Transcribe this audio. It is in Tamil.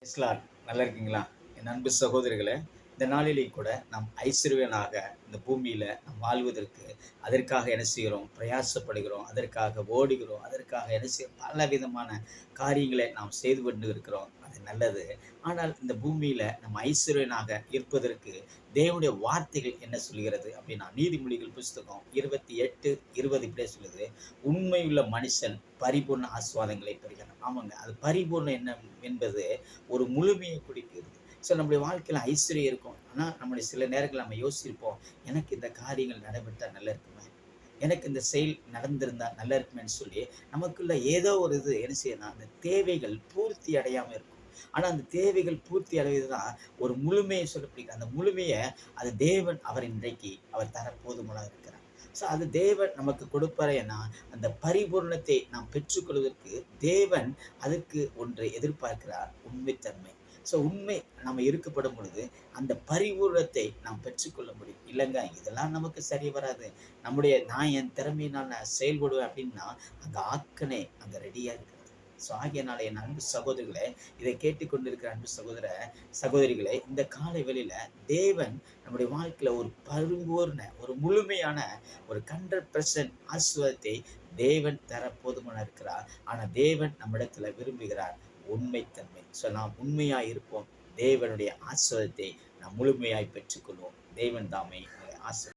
இஸ்லார் நல்லா இருக்கீங்களா? என் அன்பு சகோதரிகளே, இந்த நாளிலே கூட நாம் ஐஸ்வர்யனாக இந்த பூமியில நாம் வாழ்வதற்கு, அதற்காக என்ன செய்கிறோம்? பிரயாசப்படுகிறோம். அதற்காக ஓடுகிறோம். அதற்காக என்ன செய்கிறோம்? பலவிதமான காரியங்களை நாம் செய்து கொண்டு இருக்கிறோம். அது நல்லது. ஆனால் இந்த பூமியில நம்ம ஐஸ்வர்யனாக இருப்பதற்கு தேவனுடைய வார்த்தைகள் என்ன சொல்கிறது அப்படின்னா, நீதிமொழிகள் புஸ்தகம் 28:20 இப்படியே சொல்லுது. "உண்மையுள்ள மனுஷன் பரிபூர்ண ஆசீர்வாதங்களை பெறுகிறான்." ஆமாங்க. அது பரிபூர்ணம் என்ன என்பது ஒரு முழுமையை குறிக்கிறது. ஸோ நம்முடைய வாழ்க்கையில ஐஸ்வர்யம் இருக்கும். ஆனா, நம்முடைய சில நேரங்கள்ல நம்ம யோசிச்சிருப்போம், எனக்கு இந்த காரியங்கள் நடைபெற்றா நல்லா இருக்குமே! எனக்கு இந்த செயல் நடந்திருந்தா நல்லா இருக்குமேன்னு சொல்லி, நமக்குள்ள ஏதோ ஒரு இது என்ன செய்யும்னா, அந்த தேவைகள் பூர்த்தி அடையாம இருக்கும். ஆனா, அந்த தேவைகள் பூர்த்தி அடைவது தான் ஒரு முழுமையை சொல்லப்படுகிறது. அந்த முழுமைய அது தேவன் அவர் இன்றைக்கு அவர் தர போதுமானவரா இருக்கிறார். ஸோ அது தேவன் நமக்கு கொடுப்பாரேன்னா, அந்த பரிபூரணத்தை நாம் பெற்றுக்கொள்வதற்கு தேவன் அதற்கு ஒன்றை எதிர்பார்க்கிறார், உண்மைத்தன்மை. ஸோ உண்மை நம்ம இருக்கப்படும் பொழுது, அந்த பரிபூரணத்தை நாம் பெற்றுக்கொள்ள முடியும். இல்லங்க இதெல்லாம் நமக்கு சரி வராது. நான் என் திறமையினால் நான் செயல்படுவேன் அப்படின்னா, அங்க ஆக்கனே அங்க ரெடியா இருக்கிறது. ஸோ ஆகையினால என் அன்பு சகோதரிகளே, இதை கேட்டுக்கொண்டிருக்கிற அன்பு சகோதரிகளே, இந்த காலை வேளையில தேவன் நம்முடைய வாழ்க்கையில ஒரு பரிபூர்ண, ஒரு முழுமையான ஒரு 100% ஆசீர்வாதத்தை தேவன் தர போதுமானா இருக்கிறார். ஆனா தேவன் நம்மிடத்துல விரும்புகிறார் உண்மைத்தன்மை. ஸோ நாம் உண்மையாய் இருப்போம். தேவனுடைய ஆசீர்வாதத்தை நாம் முழுமையாய் பெற்றுக்கொள்வோம். தேவன் தாமே உங்களை